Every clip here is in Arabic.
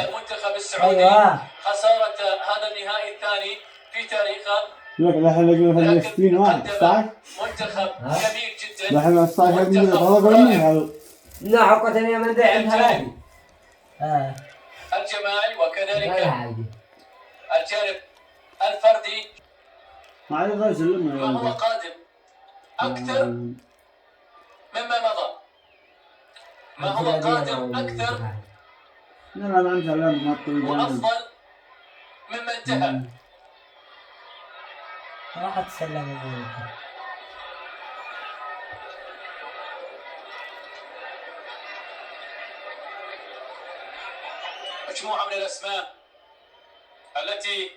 المنتخب السعودي خسارة هذا النهائي الثاني في تاريخه. لك لحن لقوا 60 واحد صح؟ منتخب جميل جدا. لحن الصاحب من هذا لا حقة ثانية من ذي عندها هذه. الجماعي وكذلك الجانب الفردي. ما هو قادم أكثر مما مضى. ما هو قادم أكثر وأفضل مما انتهى. راح تسلم مجموعة من الأسماء التي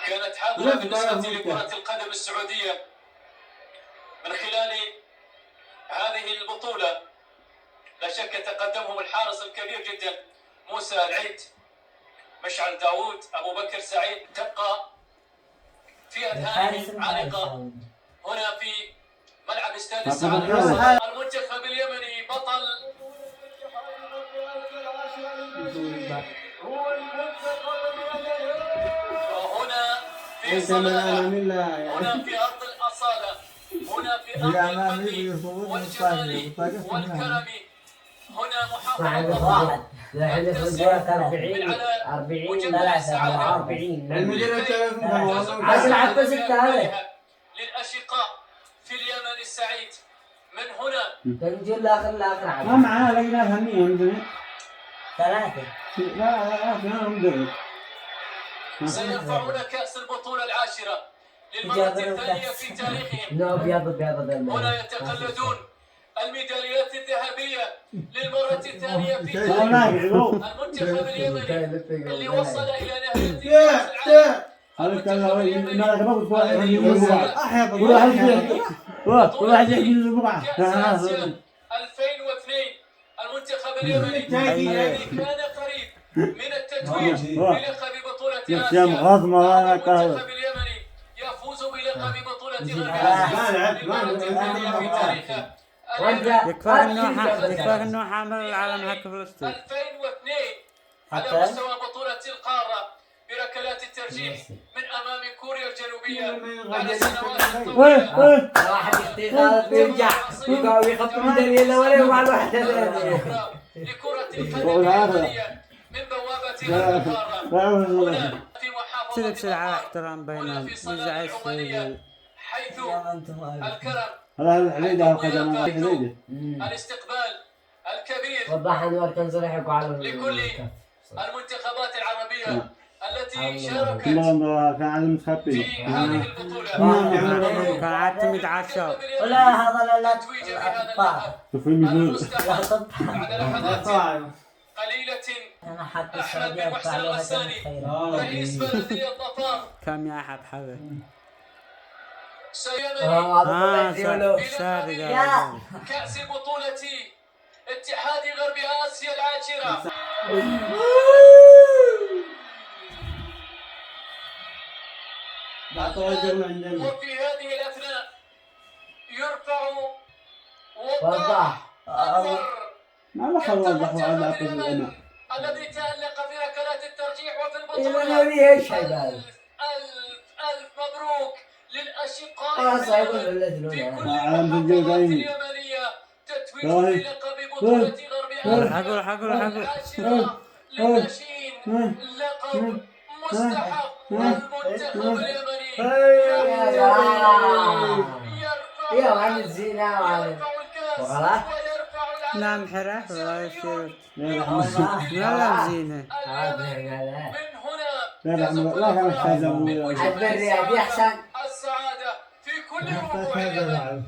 كانت حاضرة بالنسبة لكرة القدم السعودية من خلال هذه البطولة. لا شك تقدمهم الحارس الكبير جدا موسى العيد، مشعل داوود، أبو بكر سعيد. تبقى في أذهانهم عالقة هنا في ملعب استاد السعادة. المنتخب اليمني بطل وهنا في صلالة، هنا في أرض الأصالة، هنا في أرض الفن والجمال والكرم. هنا محافظة التسعير 40 للأشقاء في اليمن السعيد. من هنا تنجل الآخر ما معنا لقينا هنية عندنا 3. لا سيرفعون كأس البطولة العاشرة للمرة الثانية في تاريخهم. هنا يتقلدون الميداليات الذهبية للمرة الثانية في تاريخهم. المنتخب اليمني اللي وصل إلى نهاية المنتخب اليمني كأس آسيا 2002. المنتخب اليمني الذي كان قريب من التتويج بلقب بطولة آسيا. المنتخب اليمني يفوز بلقب بطولة غرب للمرة الثانية في تاريخه. يكفاك انه حامل العالم هكا فلسطين 2002 على مستوى بطولة القارة بركلات الترجيح من أمام كوريا الجنوبية بعد سنوات طويلة. واحد يرجع ويخط ميدالية الأولى وبعد واحدة لكرة القدم اليمنية من بوابة القارة. في محافظة على احترام بينهم في صالة العمانية حيث الكرم الاستقبال الكبير وضح أنور كان صريح لكل المنتخبات العربية التي شاركت في هذه البطولة. كان عاتمد عشاء ولا هذا لا تتويج بهذا المستحق بعد لحظات قليلة. أحمد بن محسن الغساني رئيس بلدية ظفار كم يا أحد حبيب كأس بطولة اتحاد غرب آسيا العاشرة. وفي هذه الأثناء يرفع وضح اليمن الذي تألق في ركلات الترجيح وفي البطولة. ألف مبروك للأشقاء في كل المحافظات اليمنية. تتويج بلقب بطولة غرب آسيا للناشئين لقب مستحق. والمنتخب اليمني يرفع الكاس ويرفع نعم حرف الله يشير لا زينة من هنا يزف السعادة في كل ربوع اليمن.